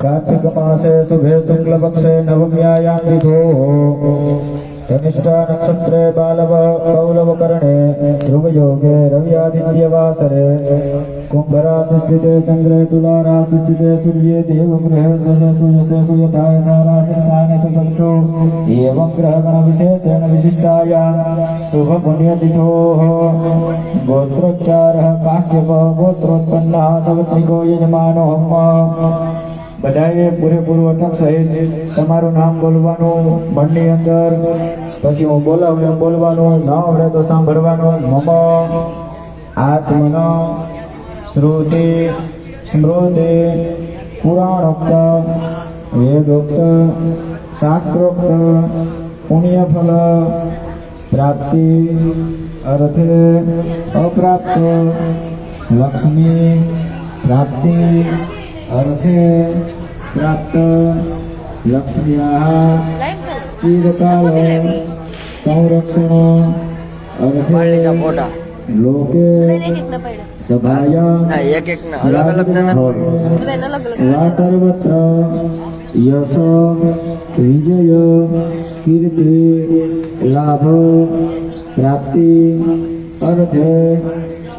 कार्तिक मासे शुभे शुक्ल पक्षे नवम्यायां विधो धनिष्ठा नक्षत्रे बालव कौलव करणे ध्रुव योगे रव्यादित्य वासरे कुंभ राशि स्थिते चंद्रे तुला राशि स्थिते सूर्ये देव गृह सूर्यसे सूयताय राशि स्थाने चक्षु एवं ग्रह गण विशेषेण विशिष्टायां शुभ पुण्य तिथो गोत्रोच्चारः काश्यप गोत्रोत्पन्नः सवत्निको यजमानो બધાએ પૂરેપૂરું અટક સહિત તમારું નામ બોલવાનું મનની અંદર, પછી હું બોલાવું એમ બોલવાનું, ન આવડે તો સાંભળવાનું. મમ આત્મન શ્રુતિ સ્મૃતિ પુરાણોક્ત વેદોક્ત શાસ્ત્રોક્ત પુણ્યફલ પ્રાપ્તિ અર્થે અપ્રાપ્ત લક્ષ્મી પ્રાપ્તિ अर्थे प्राप्त लक्ष्म्याः चिरकाल संरक्षण अर्थे लोके सभायां वा सर्वत्र यश विजय कीर्ति लाभ प्राप्ति अर्थे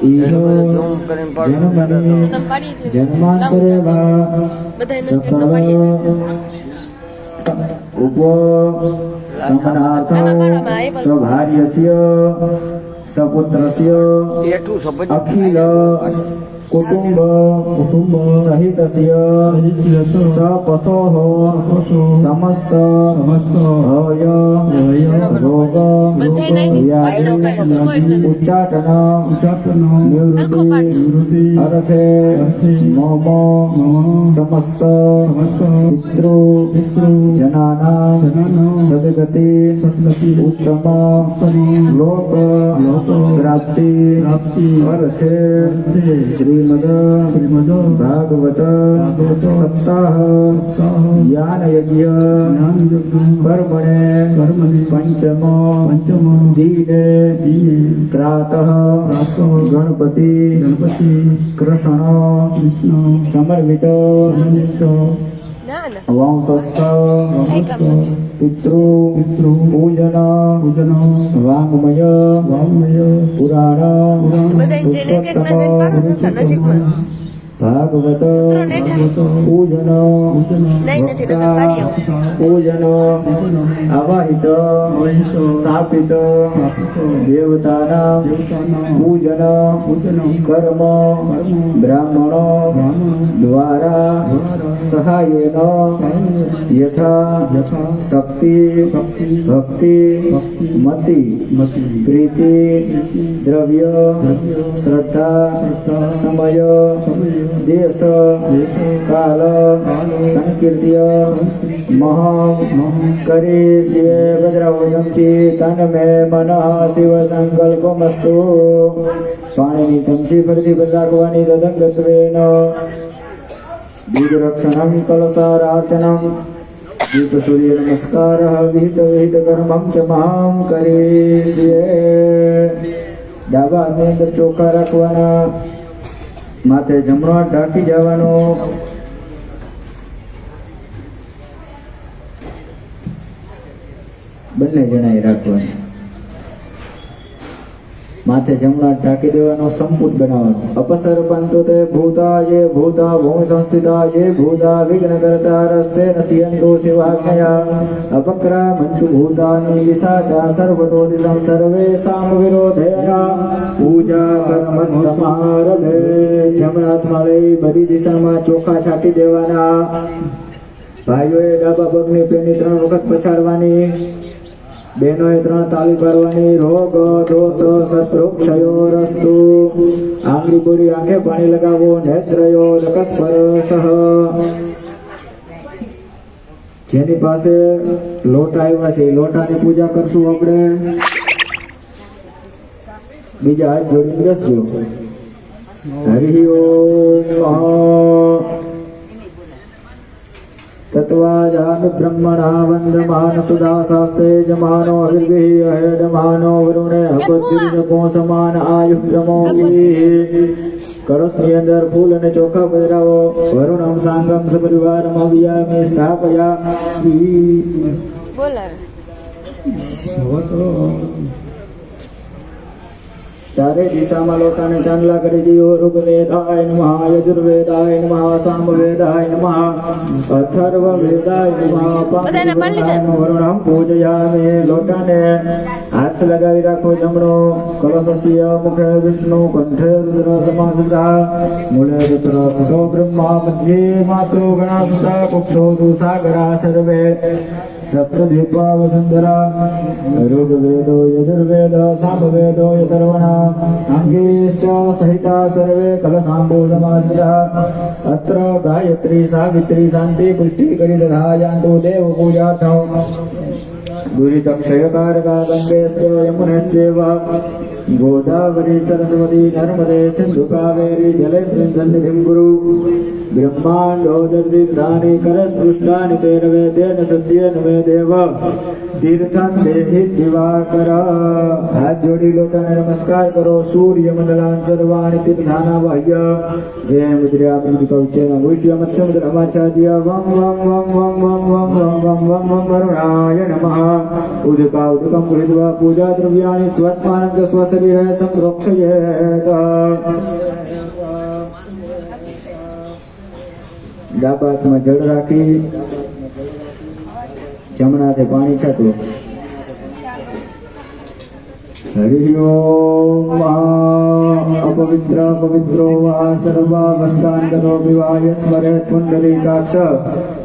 जन्मनि जन्मांतरे वा सकल उपशमनार्थं स्वभार्यस्य सपुत्रस्य अखिल कुटुंब सहितस्य सपशोः समस्त भय रोग व्याधि उच्चाटन निवृत्ति अर्थे मम समस्त पितृ जनानां सद्गति उत्तम लोक प्राप्ति अर्थे श्रीमद भागवत सप्ताह ज्ञान यज्ञ कर्मणे पंचम दीने प्रातः गणपति कृष्ण समर्पित वंशस्थ पितृ पूजन वाङ्मय पुराण पुरुषोत्तम भागवत पूजन पूजन आवाहित स्थापित देवतानां पूजन कर्म ब्राह्मण द्वारा सहायेन यथा शक्ति भक्ति मति प्रीति द्रव्य श्रद्धा समय देश काल संकीर्त्य महं करिष्ये भद्रवचं चित्तन मे मनः शिव संकल्पमस्तु. पाणिनी चमची फरती बदलाकवानी तदंगत्वेन बीजरक्षणं कलशारार्चनं दीप सूर्य नमस्कारः विहित विहित कर्मं च महं करिष्ये. ડાબા હાથની અંદર ચોખા રાખવાના, માથે જમણો હાથ ઢાંકી જવાનો. બંને જણાએ રાખવાનું. માથે જમણો હાથ ઢાંકી દેવાનો, સંપુટ બનાવવાનો. અપસર્પંતુ તે ભૂતા યે ભૂતા ભૂમિ સંસ્થિતા યે ભૂતા વિઘ્નકર્તા રસ્તે નશ્યન્તુ શિવાજ્ઞયા અપક્રામંતુ ભૂતાનિ વિસાચા સર્વતો દિશં સર્વેષાં વિરોધેન પૂજા કર્મ સમારભે. જમણા હાથમાં લઈ બધી દિશામાં ચોખા છાંટી દેવાના. ભાઈઓએ ડાબા પગની પેની 3 વખત પછાડવાની. બહેનોએ 3 તાલી પાડવાની. રોગ દોષ શત્રુ ક્ષયોરસ્તુ. આંગળી બોડી આંખે પાણી લગાવો. નેત્રયો રકસ્પર્શઃ. જેની પાસે લોટા આવ્યા છે એ લોટાની પૂજા કરશું આપણે. બીજા હાથ જોડીને બેસજો. હરિ ઓમ તત્વાજાન ब्रह्मणा वन्दमान सुदासास्ते जमानो अभिर्भिः अहेडमानो वरुणे हपतिर्जको समान आयुः प्रमोगी कलशની અંદર ફૂલ અને ચોખા પધરાવો વરુણમ સાંગમ સપરિવારમ અવ્યામે સ્થાપયામિ બોલાવે ચારે દિશામાં લોટાને ચાંદલા કરી દીધો ઋગ્વેદાય નમઃ યજુર્વેદાય નમઃ સામવેદાય નમઃ અથર્વવેદાય નમઃ પાંચવેદાય વરુણમ પૂજયામિ લોટાને હાથ લગાવી રાખો જમણો કલશસ્ય મુખે વિષ્ણુ કંઠે રુદ્ર સમાસુતા મૂળે રુદ્ર બ્રહ્મા મધ્યે માતૃ ગણાસુતા કુક્ષો સાગરા સર્વે સપ્તદ્વીપા વસુંધરા ઋગ્વેદો યજુર્વેદ સામવેદો યથર્વણા અંગેશ્ચ સહિતા સર્વે કલશાંબો સમાસિતા અત્ર ગાયત્રી સાવિત્રી શાંતિ પુષ્ટિ કરી દધાયાન્તો દેવ પૂજાર્થમ દુરિતક્ષયકારકા ગંગેશ્ચ યમુનેશ્ચૈવ गोदावरी सरस्वती नर्मदे सिंधु कावेरी जलेस्मिन् सन्निधिं कुरु ब्रह्माण्डोदर्दिग्धानि करस्पृष्टानि तेन वेदेन सत्येन मे देव तीर्थं देहि दिवाकर हाथ जोड़ी लोटाने नमस्कार करो सूर्य मंडलान् सर्वाणि तीर्थानावह्य जय मुद्रा प्रतिकौचन मुष्य मत्स्यमुद्रमाचार्य वं वं वं वं वं वं वं वं वं वं वरुणाय नमः उदका उदकं गृहीत्वा पूजा द्रव्याणि स्वत्मानं च स्वशरीरे संरक्षयेत् ડાબા હાથમાં જળ રાખી જમણા હાથે પાણી છાંટવું હરિ ઓમ अपवित्र पवित्रो वा सर्वावस्थान्तरो विवाय स्मरेत् पुण्डरीकाक्ष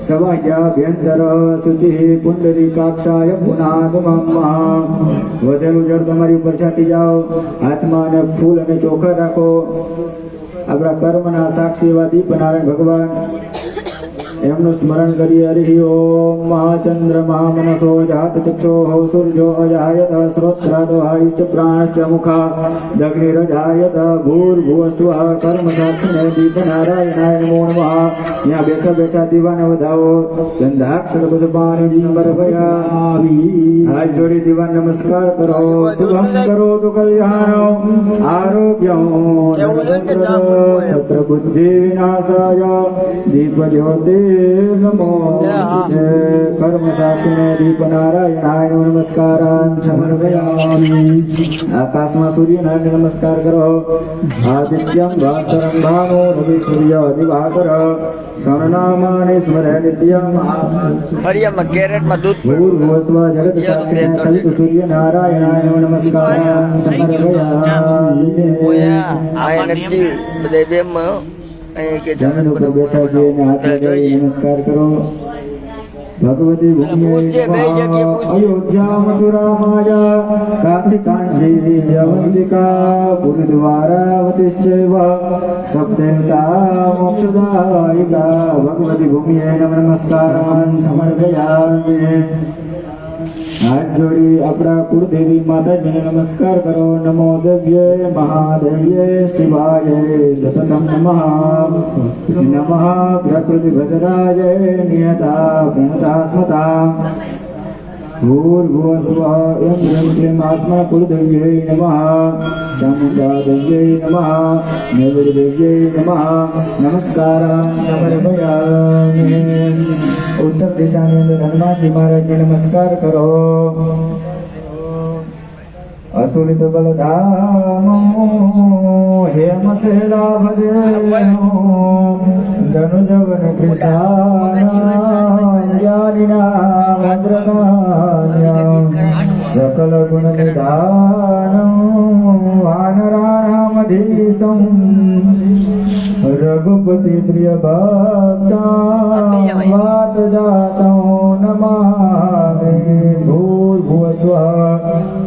सवाह्याभ्यन्तर शुचिः पुण्डरीकाक्षाय पुनागमम् વધેલું જળ તમારી ઉપર છાંટી જાઓ હાથમાં અને ફૂલ અને ચોખા રાખો આપણા કર્મના સાક્ષી એવા દીપનારાયણ ભગવાન એમનું સ્મરણ કરીએ હરિ ઓમ મહાચંદ્રમા મનસો જાત ચક્ષોઃ સૂર્યો અજાયત શ્રોત્રાદોહાયશ્ચ પ્રાણશ્ચ મુખા દગ્નિરજાયત ભૂર્ભુવસ્સુઃ કર્મ સાક્ષિને દીપનારાયણાય નમો નમઃ ત્યાં બેઠા બેઠા દીવાને વધાવો ગંધાક્ષર પુષ્પાણિ સમર્પયામિ હાથ જોડી દીવાન નમસ્કાર કરો શુભમ કરોતુ કલ્યાણમ આરોગ્યમ સત્ર બુદ્ધિ વિનાશાય દીપ જ્યોતિ નમો કર્મ સાક્ષિને દીપ નારાયણાય નમસ્કારાન સમર્પયામિ આકાશમાં સૂર્યનારાયણ નમસ્કાર કરો આદિત્યમ ભાસ્કરમ ભાનો રવિ સૂર્ય દિવાકર સ્વર્ણામાને સ્મરે નિત્યમ ફળિયામાં કેરેટમાં દૂધ ભૂર્ભુવસ્વ જગત સાક્ષિને સવિત સૂર્યનારાયણાય નમસ્કારાન સમર્પયામિ આ એનર્જી બધે બેમાં અહીં કે જમીન ઉપર બેઠા છીએ અને હાથ લગાવી નમસ્કાર કરો ભગવતી અયોધ્યા મથુરા માયા કાશી કાંચી અવંતિકા પુરી દ્વારાવતિશ્ચૈવ સપ્તૈતા મોક્ષદાયિકા ભગવતી ભૂમિએ નમસ્કારાન સમર્પયામિ હાથ જોડી આપણા કુળદેવી માતાજીને નમસ્કાર કરો નમો દેવ્યે મહાદેવ્યે શિવાય સતતમ નમઃ પ્રકૃતિ ભદ્રાય નિયતા પ્रणता સ્મતા ભૂર્ભુવસ્વ એમ એમ પ્રેમ આત્મા કુળદેવ્યે નમઃ ચામુંડા દેવ્યે નમઃ નૈવેદ્યદેવ્યે નમઃ નમસ્કારાન સમર્પયામિ ઉત્તર દિશાની અંદર હનુમાનજી મહારાજને નમસ્કાર કરો અતુલિત બલધામ હેમશેલાભદેનો ધનુજવન કૃષાનિના ભદ્રકાન્ય સકલ ગુણ નિધાનમ વાનરાણામધીશમ રઘુપતિ પ્રિય ભક્તા વાત જાતો નમામિ ભૂર્ભુવસ્વ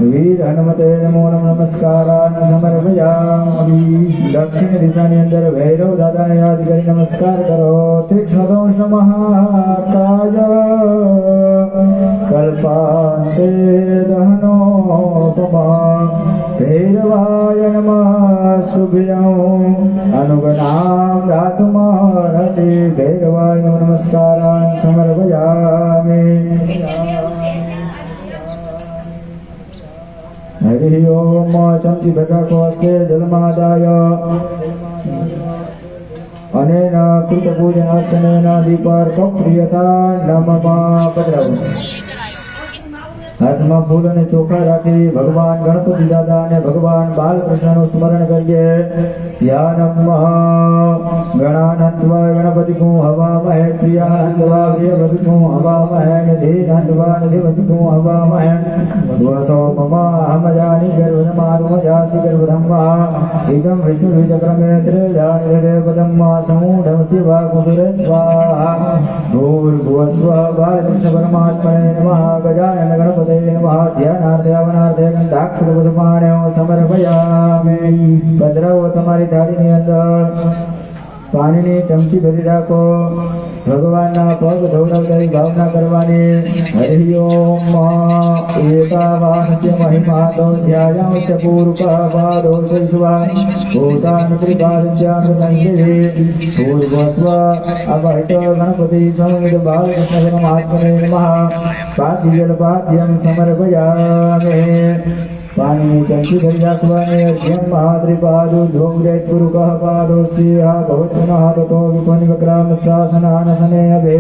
વીર હનુમતે નમો નમસ્કારાન સમર્પયામિ દક્ષિણ દિશાની અંદર ભૈરવ દાદાને યાદ કરી નમસ્કાર કરો તીક્ષ્ણદંશ મહાકાય કલ્પાંતે દહનોપમા ભૈરવાય નમસ્તુભ્યં અનુગણામ ધાતુમહર્ષિ ભૈરવાય નમસ્કારાન સમર્પયામિ હરિ ઓમ ચમચી ભદ્રાકો હસ્તે જલમાદાય અનેન કૃતપૂજન અર્ચનેન દીપાર્ક પ્રિયતા નમઃ પધરાવો. હાથમાં ફૂલ અને ચોખા રાખી ભગવાન ગણપતિ દાદા અને ભગવાન બાલકૃષ્ણનું સ્મરણ કરીએ. ધ્યાનમ ગણાનત્વા ગણપતિકું હવામહે પ્રિયાનંદવા દેવતિકું હવામહે નિધિનંદવા નિધિવતિકું હવામહે વસો મમ અહમજાની ગર્ભમારુમજાસી ગર્ભધમ્મા ઇદં વિષ્ણુવિચક્રમે ત્રિજાનિદેવદમ્મ સમૂઢમ શિવા કુસુરે સ્વાહા ભૂર્ભુવસ્વ બાલકૃષ્ણ પરમાત્મને નમઃ ગજાનન ગણપતિ ધ્યાનાર્થે આવનાર્થે ગંધાક્ષરપુષ્પાણ્યો સમર્પયામિ. પધરાવો તમારી થાળીની અંદર. પાણીની ચમચી ભરી રાખો. ભગવાનના પગ ધોવડાવવાની ભાવના કરવાની. હરિ ઓમ એતાવાનસ્ય મહિમાતો ધ્યાયાંસ્ય પૂર્વપાદો શિવા ભૂતાન ત્રિપાદસ્યામૃતંજિ પૂર્વસ્વ અવહટ ગણપતિ સંવિદ બાલકૃષ્ણ પરમાત્મને નમઃ. પાદ્યજલપાદ્યમ સમર્પયામિ. પાણીની ચમચી ભરી રાખવાની. અર્ઘ્યમ મહાત્રિપાદો ધ્રુવરેત પુરુકઃ પાદોસ્ય ભવત્મનઃ તતો વિપનિવક્રામ શાસનાનસને અભે.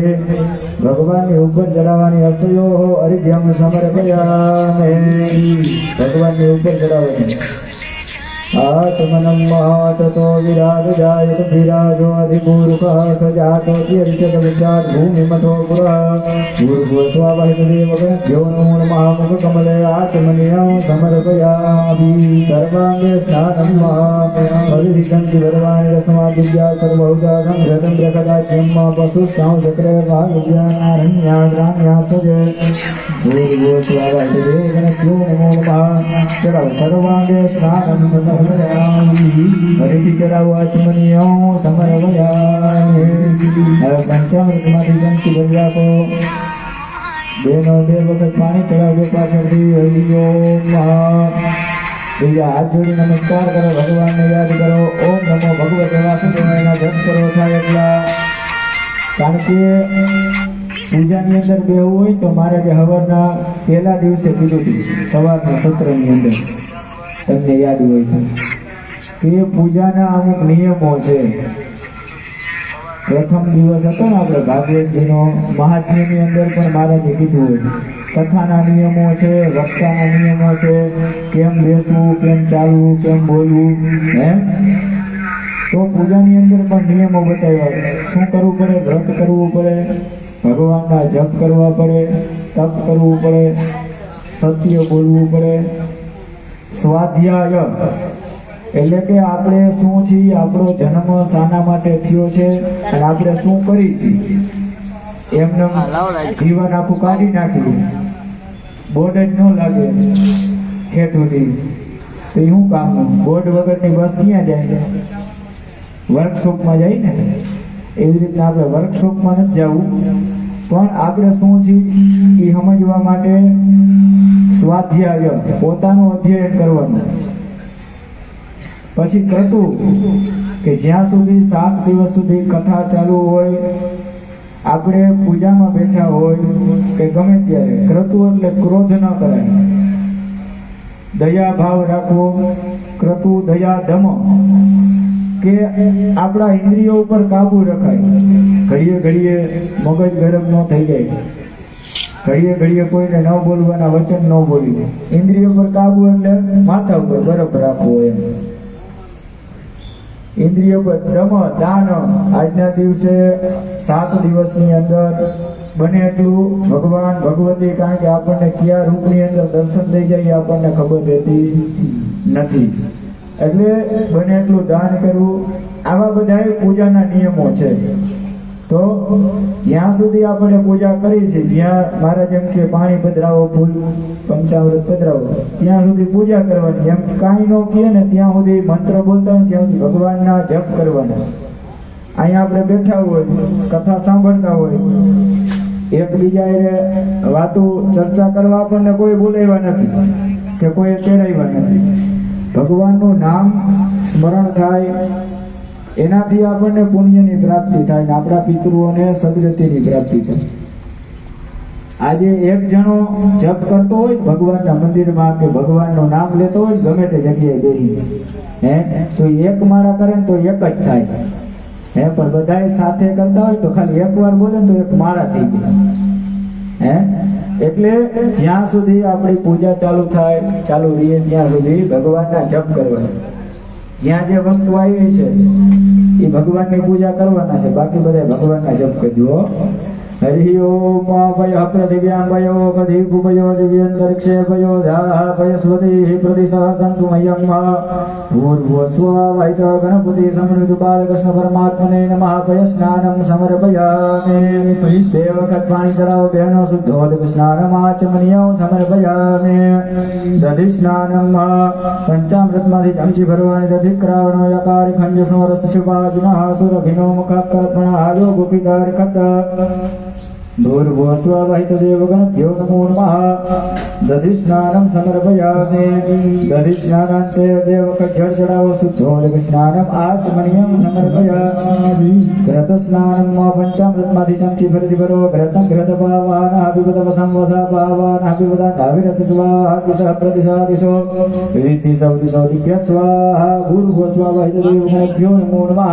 ભગવાનની ઉપર ચડાવવાની. હસ્તયોઃ અર્ઘ્યમ સમર્પયામિ. ભગવાનની ઉપર ચડાવવાની. આત્મનમ મહાતતો વિરાજજાયત વિરાજો અધિપૂર્વક સજાતો તિર્ચત વિચાર ભૂમિમતો પુરઃ પૂર્વસ્વાવહિત દેવગણભ્યો નમો નમઃ. કમલે આચમનીયં સમર્પયામિ. સર્વાંગે સ્નાનમ અવિધિકંચી વરવાણી રસમાદિવ્યા સર્વહુતા સંઘ્રતમ બ્રહદાચ્યમ પશુસ્તાં ચક્રે ભાગવ્યાનારણ્યા ગ્રામ્યા સજે પૂર્વસ્વાવહિત દેવગણભ્યો નમો નમઃ. ચલો સર્વાંગે સ્નાનમ ફરીથી ચડાવો. આચમનીયો સમર્પયામિ. હવે પંચામૃતમાંથી ચમચી ભરી રાખો. બેનો 2 વખત પાણી ચડાવજો પાછળથી. હરિ ઓમ. બીજા હાથ જોડી નમસ્કાર કરો. ભગવાનને યાદ કરો. ઓમ નમો ભગવતે વાસુદેવાયના જપ કરો થાય એટલા. કારણ કે પૂજાની અંદર બેહવું હોય તો મારે જે હવારના પહેલા દિવસે કીધું હતું સવારના સત્રની અંદર તમને યાદ હોય તો કે પૂજાના અમુક નિયમો છે. પ્રથમ દિવસ હતો ને આપણે ભાગવતજીનો મહાત્મ્યની અંદર પણ મહારાજે કીધું હોય કથાના નિયમો છે, વક્તાના નિયમો છે, કેમ બેસવું, કેમ ચાલવું, કેમ બોલવું. તો પૂજાની અંદર પણ નિયમો બતાવ્યા. શું કરવું પડે? વ્રત કરવું પડે, ભગવાનના જપ કરવા પડે, તપ કરવું પડે, સત્ય બોલવું પડે. સ્વાધ્યાય એટલે કે આપણે શું છીએ, આપણો જન્મ શાના માટે થયો છે અને આપણે શું કરી છીએ એમને જીવન આખું કાઢી નાખ્યું. બોર્ડ જ ન લાગે ખેતુથી તો શું કામનું? બોર્ડ વગરની બસ ક્યાં જાય? વર્કશોપમાં જાય ને. એવી રીતના આપણે વર્કશોપમાં નથી જવું, પણ આપણે શું છીએ એ સમજવા માટે સ્વાધ્યાય પોતાનું અધ્યયન કરવાનું. પછી ક્રતુ કે જ્યાં સુધી 7 દિવસ સુધી કથા ચાલુ હોય, આપણે પૂજામાં બેઠા હોય કે ગમે ત્યારે ક્રતુ એટલે ક્રોધ ન કરાય, દયા ભાવ રાખવો. ક્રતુ દયા દમ કે આપણા ઇન્દ્રિયો ઉપર કાબુ રખાય. ઘડીએ ઘડીએ મગજ ગરમ ન થઈ જાય, ઘડીએ ઘડીએ કોઈને ન બોલવાના વચન ન બોલી. ઇન્દ્રિયો પર કાબુ એટલે માથા ઉપર બરફ રાખવો. એમ ઇન્દ્રિયો પર દમ દાન. આજના દિવસે 7 દિવસની અંદર બને એટલું ભગવાન ભગવતી, કારણ કે આપણને કયા રૂપની અંદર દર્શન થઈ જાય આપણને ખબર રહેતી નથી, એટલે બને એટલું દાન કરવું. આવા બધા પૂજાના નિયમો છે. તો જ્યાં સુધી આપણે પૂજા કરી છે, જ્યાં મહારાજ એમ કે પાણી પધરાવો, ફૂલ પંચામૃત પધરાવો, ત્યાં સુધી પૂજા કરવાની. એમ કાંઈ ન કહે ને ત્યાં સુધી મંત્ર બોલતા હોય ત્યાં સુધી ભગવાનના જપ કરવાના. અહીંયા આપણે બેઠા હોય, કથા સાંભળતા હોય, એકબીજા વાતો ચર્ચા કરવા આપણને કોઈ બોલાવ્યા નથી કે કોઈ તેડાવ્યા નથી. ભગવાનનું નામ સ્મરણ થાય, એનાથી આપણને પુણ્યની પ્રાપ્તિ થાય ને આપણા પિતૃઓને સદગતિની પ્રાપ્તિ થાય. આજે એક જણો જપ કરતો હોય ભગવાનના મંદિરમાં કે ભગવાનનું નામ લેતો હોય ગમે તે જગ્યાએ બેસીને તો એક માળા કરે ને તો એક જ થાય પણ બધાય સાથે કરતા હોય તો ખાલી એકવાર બોલે તો એક માળા થઈ જાય એટલે જ્યાં સુધી આપણી પૂજા ચાલુ રહીએ ત્યાં સુધી ભગવાનના જપ કરવાના જ્યાં જે વસ્તુ આવી છે એ ભગવાનની પૂજા કરવાના છે બાકી બધા ભગવાનના જપ કરજો હરિ ઓમ ભય પૃથિવ્યામ ભયો કદીપુ ભયો દિવ્યંતરિક્ષે ભયો ધાહ ભયસ્વતી પ્રતિસહ સંતુ મયમ ભૂર્ભુવસ્વ વૈત ગણપતિ સમૃદ્ધ બાલકૃષ્ણ પરમાત્મને નમઃ ભય સ્નાનમ સમર્પયામિ દેવ વખત પાણી ચડાવો બહેનો શુદ્ધોદક સ્નાનમ આચમનીય સમર્પયામિ દધિ સ્નાનમ પંચામૃતમાંથી ચમચી ભરવાની દધિ ક્રાવણો યકારી ખંજસ્નો રસ શુભાજુનઃ સુરભિનો મુખાકર્પણ આજો ગોપીદાર કત ભૂર્ભુવસ્વ વૈત દેવગણભ્યો નમો નમઃ દધિ સ્નાનમ સમર્પયામિ દધિ સ્નાનાંતે દેવક જળ ચડાવો શુદ્ધોદક સ્નાનમ આચમનીયમ સમર્પયામિ ઘૃત સ્નાનમ પંચામૃતમાંથી ચમચી ફરીથી ભરો ઘૃતં ઘૃત પાવાન અભિપદ સંવસા પાવાન અભિપદ નાવિરસ સ્વાહા દિશ પ્રતિસાદિશો વિધિ સૌદિ સૌદિભ્ય સ્વાહા ભૂર્ભુવસ્વ વૈત દેવગણભ્યો નમો નમઃ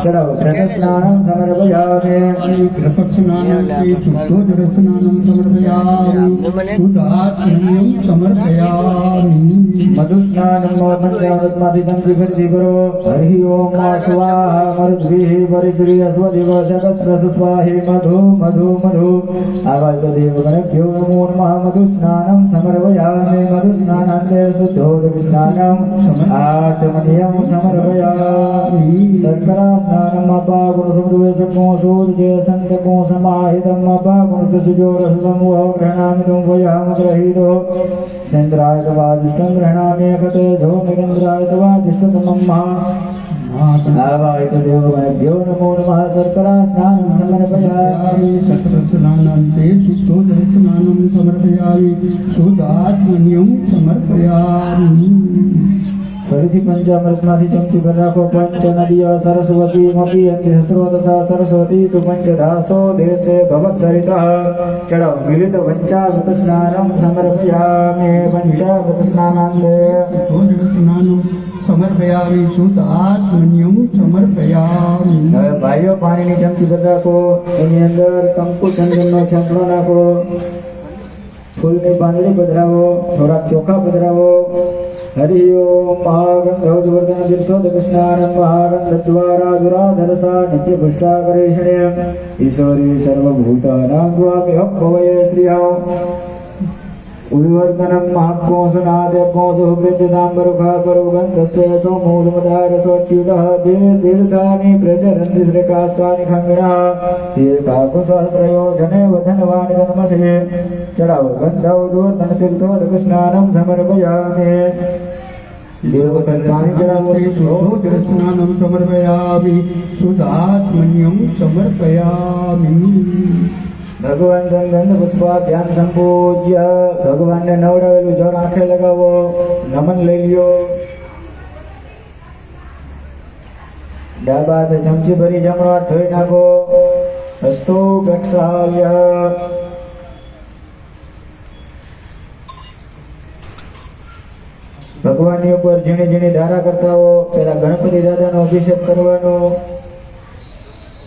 ચડાવો ઘૃત સ્નાનમ સમર્પયામિ ઘૃત સ્નાનમ શુદ્ધોદકસ્નાનમ સમર્પયામિ શુદ્ધાત્મન્યમ સમર્પયામિ મધુસ્નાનમ પંચામૃતમાંથી ચમચી ફરીથી ભરો હરિ ઓમ સ્વાહા મરુદ્ભિઃ પરિશ્રી અસ્વદેવ સહસ્રસ સ્વાહે મધુ મધુ મધુ આવાજ દેવગણભ્યો નમો નમઃ મધુસ્નાનમ સમર્પયામિ મધુસ્નાનાંતે શુદ્ધોદક સ્નાનમ આચમનીયમ સમર્પયામિ શર્કરા સ્નાનમ અપાગુણ સમૃદ્ધ સૂર્ય સંતકો સમાહિતમ અપાગુણ સુજો રસદમ ગ્રહણામિ તું વયામ ગ્રહીતો ચંદ્રાય તવાદિષ્ટં ગ્રહણામિ કતે જો નિરંદ્રાય તવાદિષ્ટતમમ આવાહિત દેવગણભ્યો નમો નમઃ શર્કરા સ્નાનમ સમર્પયામિ શસ્ત્રસ્નાનાંતે શુદ્ધોદક સ્નાનમ સમર્પયામિ શુદ્ધાત્મન્યમ સમર્પયામિ ફરીથી પંચામૃતમાંથી ચમચી ભરી રાખો પંચ નદીય સરસ્વતી મપી અંતે સ્ત્રોતસા સરસ્વતી તુ પંચધાસો દેશે ભવત્સરિતઃ ચડાવો મિલિત પંચામૃત સ્નાનમ સમર્પયામિ પંચામૃત સ્નાનાંતે સ્નાનમ સમર્પયામિ શુદ્ધ આત્મન્યમ સમર્પયામિ હવે ભાઈઓ પાણીની ચમચી ભરી રાખો એની અંદર કંકુ ચંદનનો છંટો નાખો ફૂલની પાંદડી પધરાવો થોડાક ચોખા પધરાવો हरि ओम महागंधोद्वर्धन तीर्थोदक स्नानम महागंधद्वारा दुराधरसा नित्य पुष्टाकरेषणे ईश्वरी सर्वभूतानां स्वामी अप्पवये श्रियः उद्वर्धनम महाकोशनादेकोशो वृद्धतांबरुखापरुगन्धस्ते सोमूलमदारसोच्युतः तीर्थानि प्रचरन्ति श्रीकाष्ठानि खङ्गिणः तीर्थाकुसहस्रयोजने वधनवाणि धर्मसे चढ़ाव गन्धोद्वर्धन तीर्थोदक स्नानं समर्पयामि देवकर्माणि चढ़ावो शुद्धोदक स्नानं समर्पयामि शुद्धात्मन्यं समर्पयामि भगवान गंध पुष्पाभ्याम संपूज्य भगवान ने नवડાવેલું જળ આંખે લગાવો નમન લઈ લ્યો ડાબા હાથે ચમચી ભરી જમણો હાથ ધોઈ નાખો હસ્તો પ્રક્ષાલ્ય ભગવાનની ઉપર ઝીણી ઝીણી ધારા કરતા હો પેલા ગણપતિ દાદાનો અભિષેક કરવાનો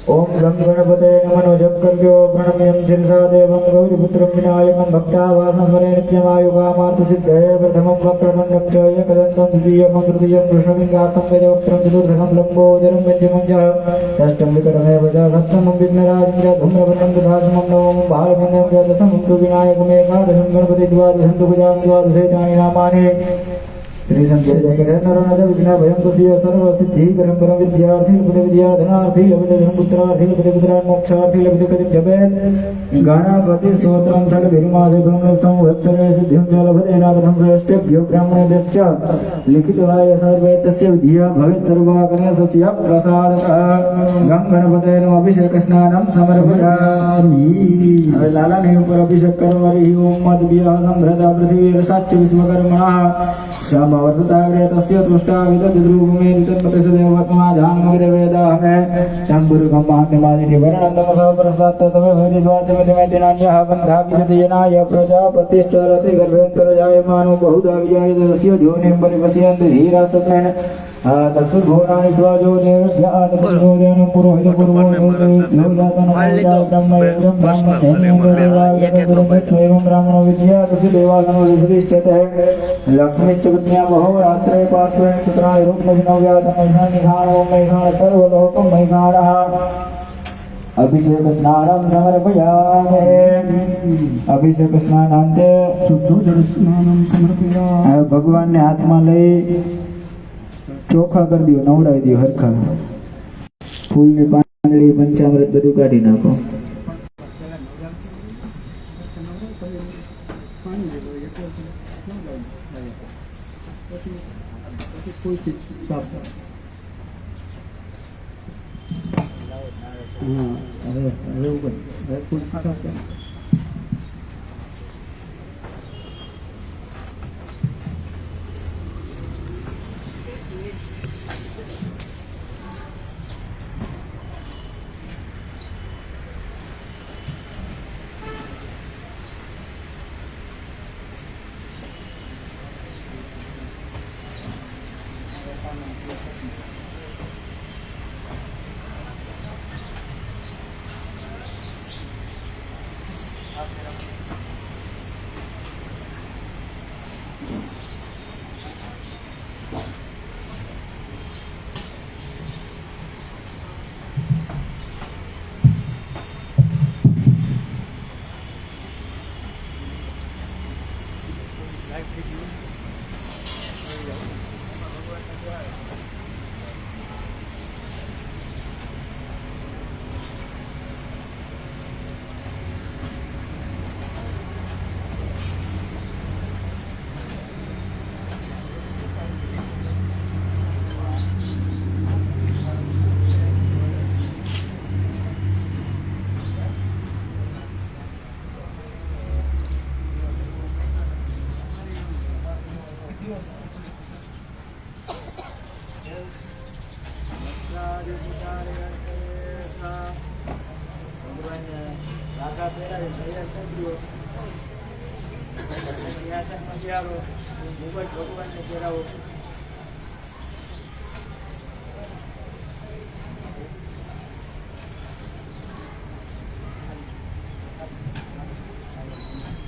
ओम गं गणपते नमो जप करजो प्रणम्यं शिरसा देवं गौरीपुत्रं विनायकं भक्तावासं स्मरे नित्यमायुकामार्थ सिद्धये प्रथमं वक्रतुण्डं च एकदन्तं द्वितीयं तृतीयं कृष्णलिङ्गार्थं गजवक्त्रं चतुर्थकं लम्बोदरं पञ्चमं च षष्ठं विकटमेव च सप्तमं विघ्नराजं च धूम्रवर्णं दशादशं नवमं बालकन्यं च दशमं तु विनायकमेकादशं गणपति द्वादशं तु गजां द्वादशैतानि नामानि त्रिसंख्याजगन्नराज विघ्नभयं तस्य सर्वसिद्धिकरं परं विद्यार्थी लभते विद्याधनार्थी लभते धनपुत्रार्थी लभते पुत्रान् मोक्षार्थी लभते कतिं जपेत् गणपति स्तोत्रं षड्भिर्मासे ब्रह्मोत्सवं वत्सरे सिद्धिं च लभते नागधं श्रेष्ठेभ्यो ब्राह्मणेभ्यश्च लिखितवाय सर्वे तस्य विधिया भवेत् सर्वाकर्णस्य प्रसादतः गं गणपते नमः अभिषेक स्नानं समर्पयामि હવે લાલાની ઉપર અભિષેક કરો હરિ ઓમ મદ્ભ્ય સંભ્રતા પૃથ્વી રસાચ વિશ્વકર્મણઃ वर्तताग्रे तस्य तुष्टा विदद्रूपमे तन्मतसदेव वर्तमा जानमग्रे वेदाहमे शम्भुर्गम्मान्यमादिनि वर्णन्दमसः प्रस्तात् तमे भैरिद्वार्तमितिमेतिनान्यः बन्धा विदतियनाय प्रजापतिश्चरति गर्भेन्तरजायमानो बहुधा विजायते तस्य योनिं परिपश्यन्ति धीरास्तत्रेण तत्पुर्भुवनानि स्वजो देवभ्यात्मजोदेन पुरोहितपूर्वो एवं ब्राह्मणो विद्या ऋषि देवागणो ऋषिश्चते लक्ष्मीश्च कन्या महोरात्रे पार्श्वे नक्षत्राणि रूपमहिषानिघाणो महिषाण सर्वलोकं महिषाणः अभिषेक स्नानं समर्पयामि अभिषेक स्नानांते भगवान ने हाथ में लई ચોખા કરી દો નવડાવી દો હરખા ફૂલ ની પાંદડી પંચામૃત બધું કાઢી નાખો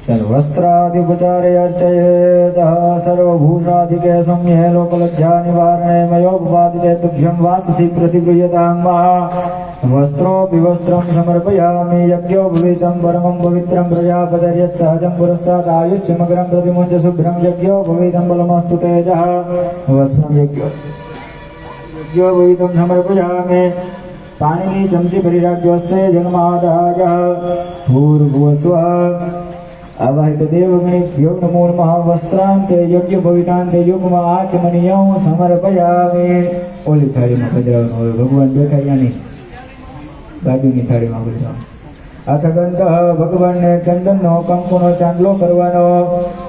चलो वस्त्रादिपचारे अर्चयेतः सर्वभूषादिके सम्ये लोकलज्जा निवारणे मयोपपादिते तुभ्यं वाससि प्रतिगृह्यतां वस्त्रोऽपि वस्त्रं समर्पयामि यज्ञोपवीतं परमं पवित्रं प्रजापतिर्यत् सहजं पुरस्तात् आयुष्यमग्रं प्रतिमुञ्च शुभ्रं यज्ञोपवीतं बलमस्तु तेजः वस्त्रं यज्ञोपवीतं समर्पयामि पाणिनि चमची परिराज्यस्ते जन्मादाय भूर्भुवस्वः आवाहित देवगणेभ्यो नमो नमः वस्त्रांते यज्ञ भवितांते युगमा आचमनीयं समर्पयामि ओली थाळीમાં પધરાવવાનું હોય ભગવાન બેઠા યાની બાજુની થાળીમાં પધરાવવાનું અથ ગંધઃ ભગવાનને ચંદનનો કંકુનો ચાંદલો કરવાનો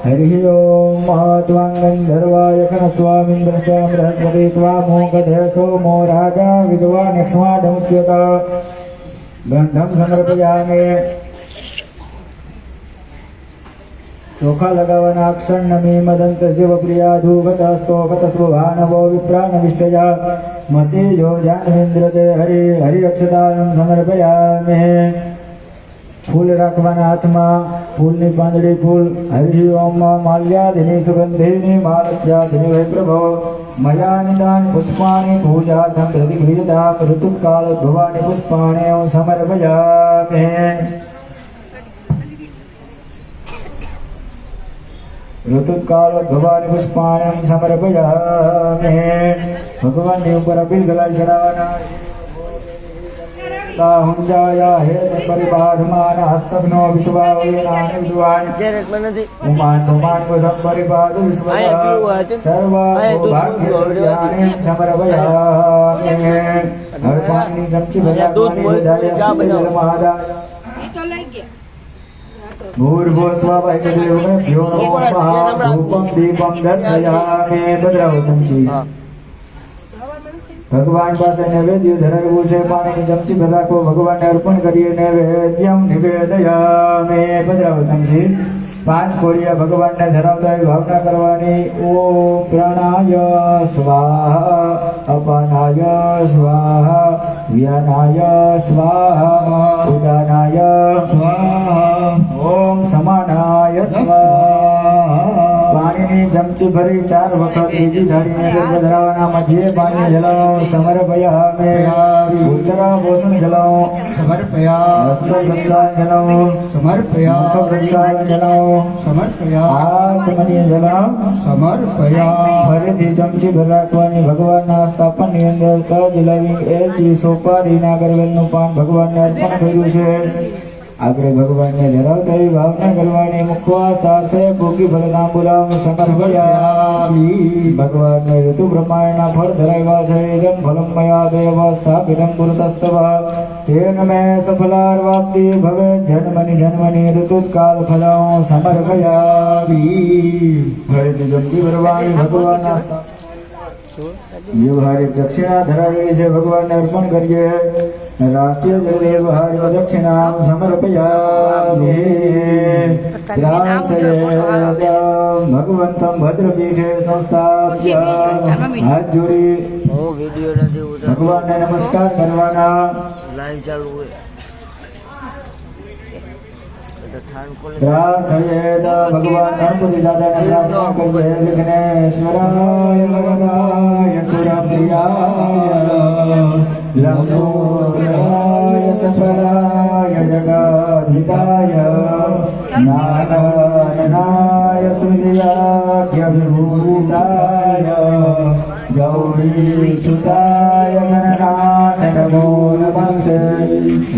હરિ ઓમ મહત્વાં ગંધર્વાય ખન સ્વામિન્દ્રસ્ય બૃહસ્પતિ ત્વામો ગધે સોમો રાજા વિદ્વાન યક્ષ્માદમુચ્યત ગંધમ સમર્પયામિ ચોખા લગાવવાના અક્ષર નમી મદંત શિવ પ્રિયા ધૂગતસ્તો ગતસ્વ ભાનવો વિપ્રાણ વિષ્ટયા મતે જો જાનવેન્દ્રતે હરિ હરિ અક્ષતાન સમર્પયામિ ફૂલ રાખવાના હાથમાં ફૂલની પાંદડી ફૂલ હરિ ઓમ માલ્યાદિની સુગંધિની માલત્યાદિની વૈ પ્રભો મયા નિદાન પુષ્પાણિ પૂજાર્થં પ્રતિગૃહ્યતા ઋતુકાલ ભવાની પુષ્પાણિ સમર્પયામિ ऋतुकाल भवानी पुष्पाण्यं समर्पयामि भगवान ने ऊपर अबिल गलाल चढ़ावाना हुंजाया हे परिबाधमान हस्तग्नो विश्वावयनान विद्वान उमान उमान को सब परिबाध विश्वाय सर्व भाग्यज्ञानं समर्पयामि हर पानी चमची भरा दूध मोल जलमादा ये तो लग गया ભૂર્ભુવસ્વાભાઈભ્યો નમો નમઃ ધૂપમ દીપમ દર્શયામિ ભદ્રાવતંજી ભગવાન પાસે નૈવેદ્ય ધરાવ્યું છે પાણીની ચમચી ભરાકો ભગવાનને અર્પણ કરીએ નૈવેદ્યમ નિવેદયામિ ભદ્રાવતંજી 5 કોળિયા ભગવાનને ધરાવતા એવી ભાવના કરવાની ઓમ પ્રાણાય સ્વાહા અપાનાય સ્વાહા વ્યાનાય સ્વાહા ઉદાનાય સ્વાહા ઓમ સમાનાય સ્વાહા પાણીની ચમચી ભરી 4 વખત બીજી ધારીને ધરાવવાના મધ્યે પાણી જલાઓ સમર્પયામિ ઉત્તરા પોષણ જલાઓ સમર્પયા હસ્ત વૃક્ષાય જલાઓ સમર્પયા મુખ વૃક્ષાય જલાઓ સમર્પયા આચમનીય જલાઓ સમર્પયા ફરીથી ચમચી ભર રાખવાની ભગવાનના સ્થાપનની અંદર તજ લવિંગ એલચી સોપારી નાગરવેલનું પાન ભગવાનને અર્પણ કર્યું છે આગળ ભગવાનને ધરાવતા એવી ભાવના કરવાની મુખવા સાથે ભોગી ફળતાંબુલમ સમર્પયામિ ભગવાનને ઋતુ પ્રમાણેના ફળ ધરાવ્યા છે ઇદં ફલમ મયા દેવ સ્થાપિતં પુરતસ્તવ તેન મે સફલાર્વાપ્તિ ભવે જન્મની ઋતુકાલ ફલં સમર્પયામિ ફરીથી જમતી ભરવાની ભગવાનના વ્યવહારિક દક્ષિણા ધરાવેલી છે ભગવાનને અર્પણ કરીએ રાષ્ટ્રીય જળ વ્યવહારિક દક્ષિણા સમર્પયામિ ભગવંતમ ભદ્રપીઠે સંસ્થાપ્ય હાથ જોડી ભગવાનને નમસ્કાર કરવાના લાઈવ ચાલુ હોય પ્રાર્થયેત ભગવાન ગણપતિ દાદાને પ્રાર્થના કરીએ વિઘ્નેશ્વરાય વરદાય સુરપ્રિયાય લંબોદરાય સફલાય જગદહિતાય નારાયણાય સુનિયાખ્ય વિભૂષિતાય ગૌરી સુતાય ગણનાથ નમો નમસ્તે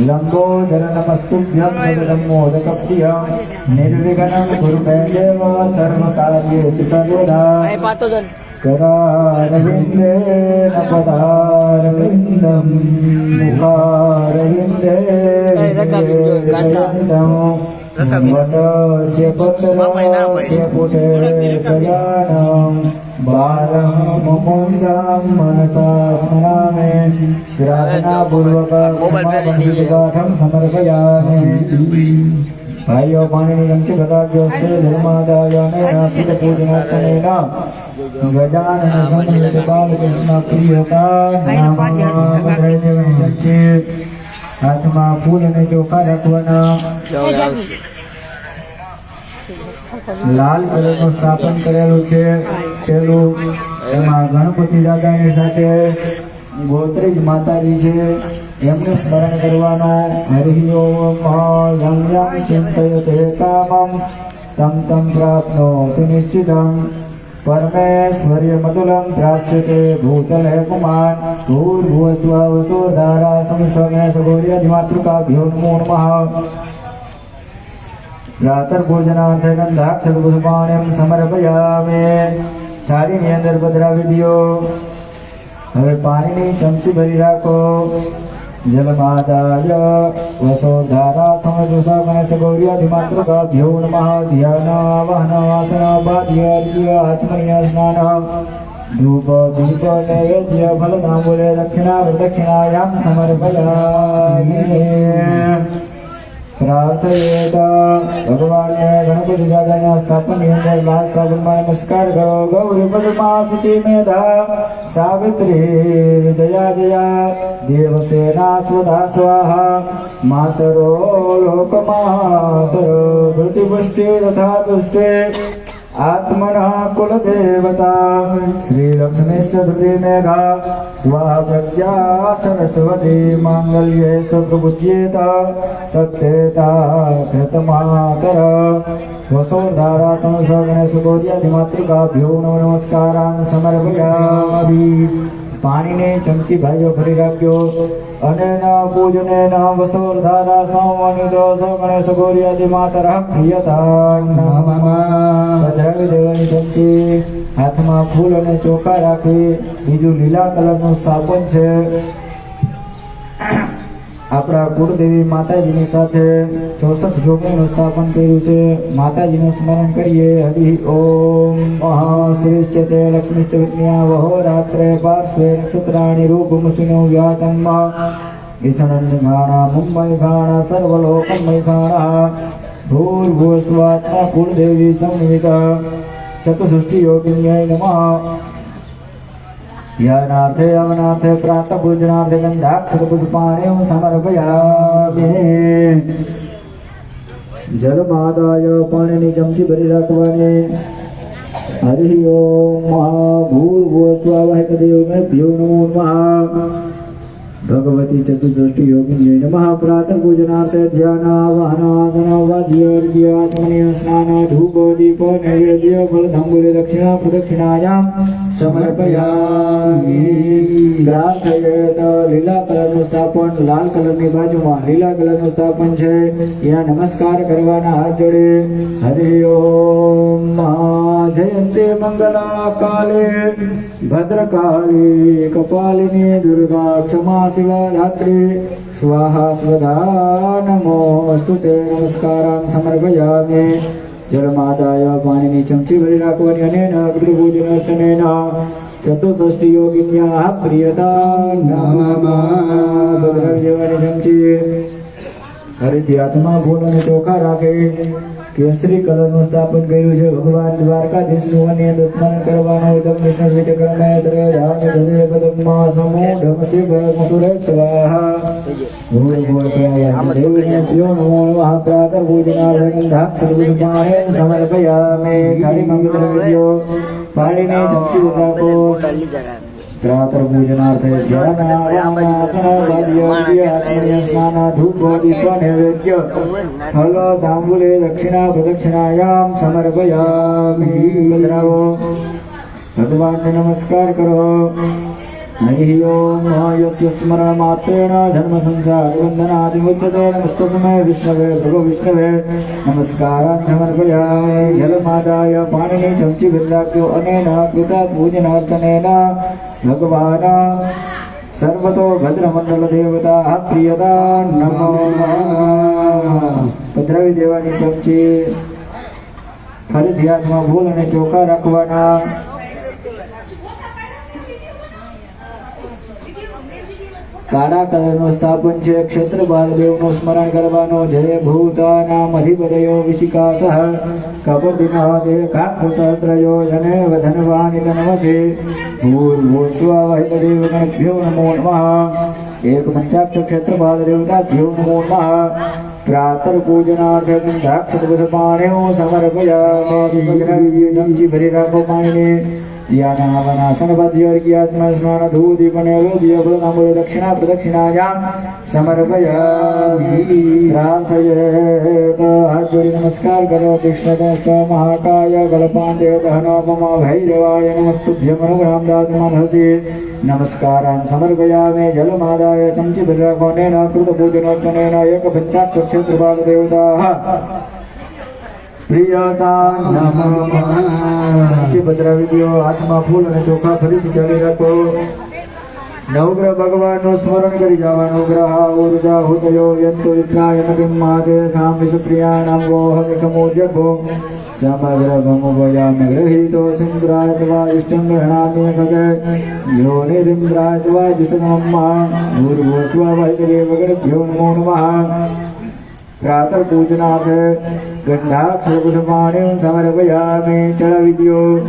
લંબોદર નમસ્તુભ્યં સદદં મોદકપ્રિયં નિર્વિઘ્नं કુરુ મે દેવ સર્વકાર્યેષુ સર્વદા करारविन्दे न पदारविन्दं मुखारविन्दे वटस्य पत्रस्य पुटे सजानं बालं मुकुन्दं मनसा स्मरामि प्रार्थनापूर्वकं समर्पयामि भाइयों पाणिनि चमची भराव्यो स्ते धर्मादायाने नास्तिक पूजनार्थनेन गजानन समन्वित बालकृष्ण प्रियता નામની ચમચી હાથમાં ફૂલ અને ચોખા રાખવાના લાલ કલરનું સ્થાપન કરેલું છે પેલું એમાં ગણપતિ દાદાની સાથે ગોત્રીજ માતાજી છે એમનું સ્મરણ કરવાનું હરિ ઓમ યમ યમ ચિંતયતે કામમ તમ તમ પ્રાપ્નોતિ નિશ્ચિતમ પરમેશ્વર્ય મતુલમ પ્રાપ્યતે ભૂતલે પુમાન ભૂર્ભુવસ્વ વસુધારા સંસ્વમે સગોર્યધિમાતૃકાભ્યો નમો નમઃ પ્રાતર્ભોજનાર્થે ગંધાક્ષરપુષ્પાણ્યં સમર્પયામિ થાળીની અંદર પધરાવી દ્યો હવે પાણીની ચમચી ભરી રાખો જલમાદાય વસોધારા સમજુષ ગણેશ ગૌર્યાધિમાતૃકાભ્યો નમઃ ધ્યાન વહન આસન બાધ્ય આત્મન્ય સ્નાન ધૂપ દીપ નૈવેદ્ય ફલતાંબુલે દક્ષિણા પ્રદક્ષિણાયામ સમર્પયામિ પ્રાર્થયેત ભગવાનને ગણપતિ દાદાના સ્થાપનની અંદર લાલ સાબુનમાં નમસ્કાર કરો ગૌરી પદ્મા શુચિ મેધા સાવિત્રી વિજયા જયા દેવસેના સ્વધા સ્વાહા માતરો લોકમાતરો ધૃતિપુષ્ટિ તથા તુષ્ટિ આત્મનઃ કુલદેવતા શ્રી લક્ષ્મીશ્ચ ધૃતિ મેઘા સ્વાહા પ્રજ્ઞા સરસ્વતી માંગલ્યે સુખબુદ્ધ્યેત સત્યેતા ધૃતમાતર વસોધારા તમસ ગણેશ ગૌર્યાધિમાતૃકાભ્યો નમસ્કારાન સમર્પયામિ પાણીને ચમચી ભાઈઓ ભરી રાખજો અને પૂજને વસોધારા સંવનિ દોષ ગણેશ ગૌર્યાધિમાતરઃ પ્રિયતા ભદ્રાવી દેવાની ચમચી હાથમાં ફૂલ અને ચોખા રાખી બીજું લીલા કલરનું સ્થાપન છે આપણા કુળદેવી માતાજીની સાથે 64 જોગનું સ્થાપન કર્યું છે. માતાજીનું સ્મરણ કરીએ. હરિ ઓમ મહાશ્રીશ્ચતે લક્ષ્મીશ્ચ વિદ્યા વહો રાત્રે પાર્શ્વે નક્ષત્રાણી રૂપમસિનો વ્યાતમ ઈશણન્યઘાણા મુંબઈઘાણા સર્વલોકમયઘાણા ભૂર્ભુવસ્વાત્મા કુળદેવી સંવિતા ચતુષષ્ટિ યોગિન્યાય નમઃ. યાનાર્થે અવનાર્થે પ્રાતઃ પૂજનાર્થે ગંધાક્ષર પુષ્પાણિ સમર્પયામિ. જલમાદાય પાણીની ચમચી ભરી રાખવાની. હરિ ઓમ મહાભૂર્ભુવસ્વાવહૈ દેવમેભ્યો નમો નમઃ. ભગવતી ચતુર્દષ્ટિ યોગિની નમઃ. પ્રાતઃ પૂજનાર્થે ધ્યાનાવાહનાસનવાદ્યોર્ગ્યાત્મનીય સ્નાન ધૂપ દીપ નૈવેદ્ય ફલધંબુલે દક્ષિણા પ્રદક્ષિણાયામ સમર્પયામિ. ગ્રાથયેત લીલા કલરનું સ્થાપન, લાલ કલરની બાજુમાં લીલા કલરનું સ્થાપન છે. ત્યાં નમસ્કાર કરવાના હાથ જોડે. હરિ ઓમ જયંતે મંગલા કાલે ભદ્રકાળી કપાલિની દુર્ગા ક્ષમા શિવા ધાત્રી સ્વાહા સ્વધા નમોસ્તુ તે. નમસ્કારાન સમર્પયામિ. જલમાદાય પાણીની ચમચી ભરી રાખવાની. અને પિતૃપૂજન અર્ચનેન ચતુર્ષષ્ટિ યોગિન્યા પ્રિયતા નમઃ. ભદ્રદેવાની ચમચી હરિથી હાથમાં ફૂલ અને ચોખા રાખે. કેસરી કલરનું સ્થાપન કર્યું છે. ભગવાન દ્વારકાધીશનું અને સ્મરણ કરવાનું. પાણીને ચમચી ઉતારો. પ્રાતઃ પૂજનાર્થે સ્નાન ધૂપ દીપ નૈવેદ્ય ફલ તાંબુલે દક્ષિણા પ્રદક્ષિણાયામ સમર્પયામિ. બદરાવો. ભગવાનને નમસ્કાર કરો. હરિ ઓમ યસ્ય સ્મરણ માત્રેણ જન્મ સંસાર વંદનાદિમુચ્યતે. નમસ્તસ્મૈ વિષ્ણવે ભગો વિષ્ણવે. નમસ્કારાન સમર્પયામિ. જલમાદાય પાણીની ચમચી ભરી રાખજો. અનેન કૃતા પૂજન અર્ચનેન ભગવાન સર્વતો ભદ્રમંડલ દેવતા પ્રિયતા નમો. પધરાવી દેવાની ચમચી. ફરીથી હાથમાં ફૂલ અને ચોખા રાખવાના. કાળા કલરનું સ્થાપન છે. ક્ષેત્રપાલ દેવનું સ્મરણ કરવાનું. જય ભૂતાનામ અધિપતયો વિશિકાસઃ કપતિનઃ દેખાક્ષસહસ્રયો જને વધનવાનિત નમસે. ભૂર્ભુવસ્વાવહૈતદેવગણભ્યો નમો નમઃ. એક પંચાક્ષર ક્ષેત્રપાલ દેવતાભ્યો નમો નમઃ. પ્રાતઃ પૂજનાર્થે ગંધાક્ષર પુષ્પાણિ સમર્પયામિ. ચમચી ભરી રાખો પાણીને. યાનાવનાસન વાદ્યોર્ગ્યાત્મનીય સ્નાન ધૂપ દીપ નૈવેદ્ય ફલતાંબૂલે દક્ષિણા પ્રદક્ષિણાયામ સમર્પયામિ. પ્રાર્થયેત હાથ જોડી નમસ્કાર કરો. કૃષ્ણદંષ્ટ મહાકાય કલ્પાંતે દહનોપમા ભૈરવાય નમસ્તુભ્યમ રામદાસમનહસી. નમસ્કારાન સમર્પયામિ. જલમાદાય ચમચી ભરી રાખો. નેન કૃત પૂજનોર્ચનેન એક પંચાક્ષર ક્ષેત્રપાલ દેવતા પ્રિયતા નમઃ. ચમચી પધરાવી દો. હાથમાં ફૂલ અને ચોખા ફરીથી ચાલી રાખો. નવગ્રહ ભગવાનનું સ્મરણ કરી જવાનું. ગ્રહ ઊર્જા હુતયો યંતુ વિપ્રાય નબિમ્માદે સામિષપ્રિયાણામ વોહમિકમો જગો સમગ્ર ભમુભયામ ગૃહીતો સિંદ્રાય ત્વા ઇષ્ટં ગૃહણામિ ખગે યોનિરિન્દ્રાય ત્વા જુષ્ટમમ્મા. ભૂર્ભુવસ્વાવહૈતદેવગણભ્યો નમો નમઃ. પ્રાતઃ પૂજનાર્થે ગંધાક્ષર પુષ્પાણિ સમર્પયામિ. ચડાવી દો.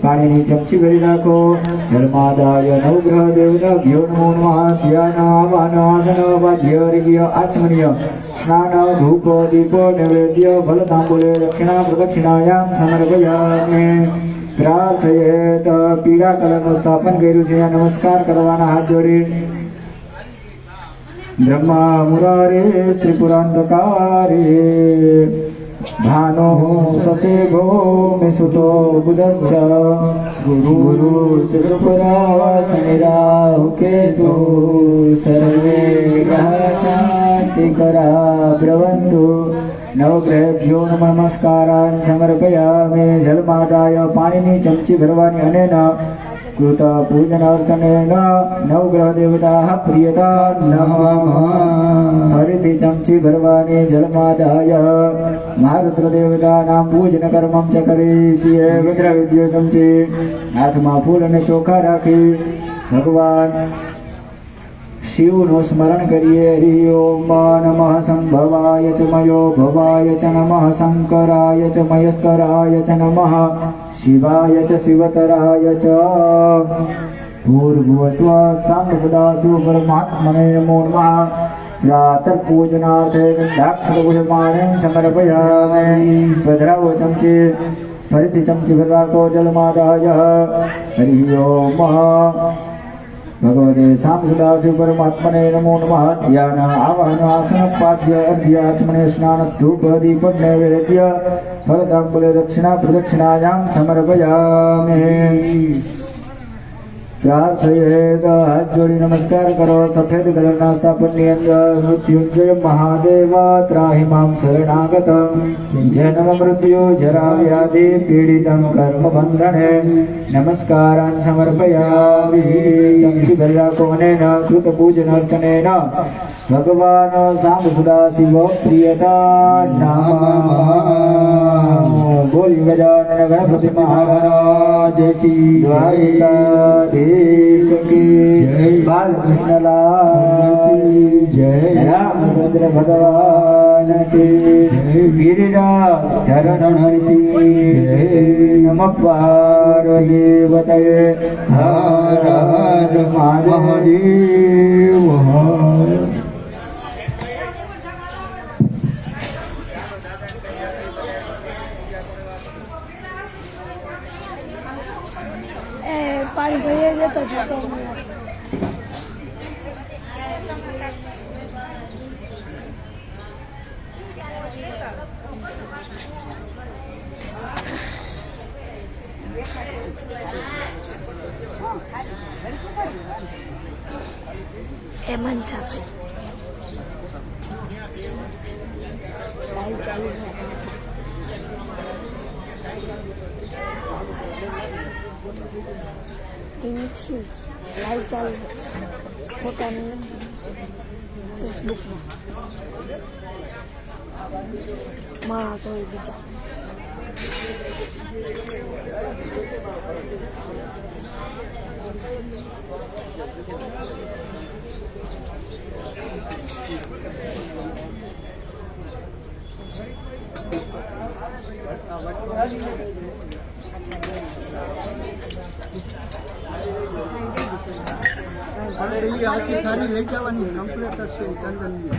પાણીની ચમચી ભરી રાખો. જલમાદાય નવગ્રહ દેવતાભ્યો નમો નમઃ. ધ્યાનાવાહનાસનવાદ્યોર્ગ્ય આચમનીય સ્નાન ધૂપ દીપ નૈવેદ્ય ફલતાંબૂલે દક્ષિણા પ્રદક્ષિણાયામ સમર્પયામિ. પ્રાર્થયેત પીળા કલરનું સ્થાપન કર્યું છે. નમસ્કાર કરવાના હાથ જોડી. બ્રહ્મા મુરારે ત્રિપુરાંતકારે ભાનો સસેગો મેસુતો બુધશ્ચ ગુરુ ત્રિપુરા શનિરાહુ કેતુ સર્વે ગ્રહ શાંતિકરા ભ્રવંતુ. નવગ્રહેભ્યો નમસ્કારાન સમર્પયામિ. જલમાદાય પાણીની ચમચી ભરવાની. અને कृत पूजनार्चनेन नवग्रहदेवताः प्रियता नमः हरिति चमची भरवानी जलमादाय महारुद्रदेवतानां पूजन कर्मं च करिष्ये विग्रहविद्यो चमची हाथમાં ફૂલ અને ચોખા રાખી ભગવાન શિવનું સ્મરણ કરીએ. હરિ ઓમ નમઃ સંભવાય ચ મયો ભવાય ચ નમઃ શંકરાય ચ મયસ્કરાય ચ નમઃ શિવાય ચ શિવતરાય ચ ભૂર્ભુવસ્વ સામ સદા શિવ પરમાત્મને નમો નમઃ. પ્રાતઃપૂજનાર્થે ગંધાક્ષરપુષ્પાણિ સમર્પયામિ. પધરાવો ચમચી ફરીથી ચમચી ભર રાખો જલમાદાય. હરિ ઓમ ભગવતે સામ સદાશિવ પરમાત્મને નમો નમઃ. ધ્યાન આવાહન આસન પાદ્ય અર્ધ્યાચમને સ્નાન ધૂપ દીપ નૈવેદ્ય ફલતાંબુલે દક્ષિણા પ્રદક્ષિણાયામ સમર્પયામિ. પ્રાર્થયેત હાથ જોડી નમસ્કાર કરો. સફેદ કલરના સ્થાપનની અંદર મૃત્યુંજય મહાદેવ ત્રાહિ મામ શરણાગતમ જન્મ મૃત્યુ જરા વ્યાધિ પીડિતમ કર્મ બંધને નમસ્કારાન સમર્પયામિ. ચમચી ભરી રાખો. અનેન કૃત પૂજન અર્ચનેન ભગવાન સાંબ સદાશિવ પ્રિયતા નમઃ. બોલી ગજાનન ગણપતિ મહારાજ કી દ્વારિકાધીશ કી જય. બાલકૃષ્ણલાલ જય. રામચંદ્ર ભગવાન કી જય. ગિરિરાજ ધરણ કી જય. નમઃ પાર્વતી પતયે હર હર મહાદેવ. પાણી ભરી જતો જતો એ મનસા લાઈવ ચાલુ નથી લાઈવ ચાલુ ફોટાનું નથી ફેસબુકમાં માં કોઈ બીજા આખી સારી લઈ જવાની કમ્પ્લીટ જ છે ચંદનની.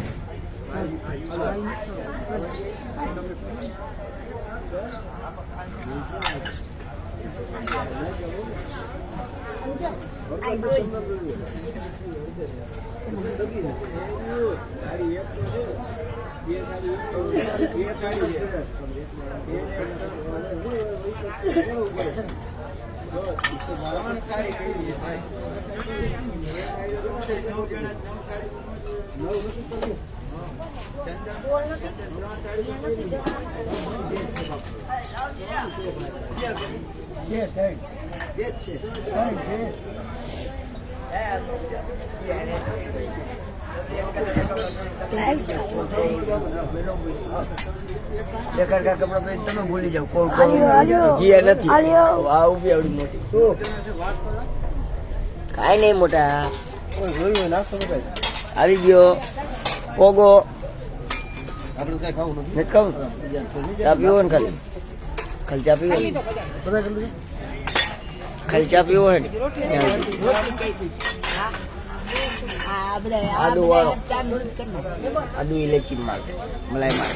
બેકાર કા કપડા પહેરી તમે ભૂલી જાવ કોણ કોણ જીયા નથી. આ ઉભી આવડી મોટી કાંઈ નહીં મોટા આવી ગયો પોગો. આપણે કઈ ખાવું નથી ખાવું. ચા પીવો ને ખાલી ખાલી ચા પીવો ખાલી ચા પીવો હે ને આદુ વાળો આદુ ઇલાયચી માલ મલાઈ માલ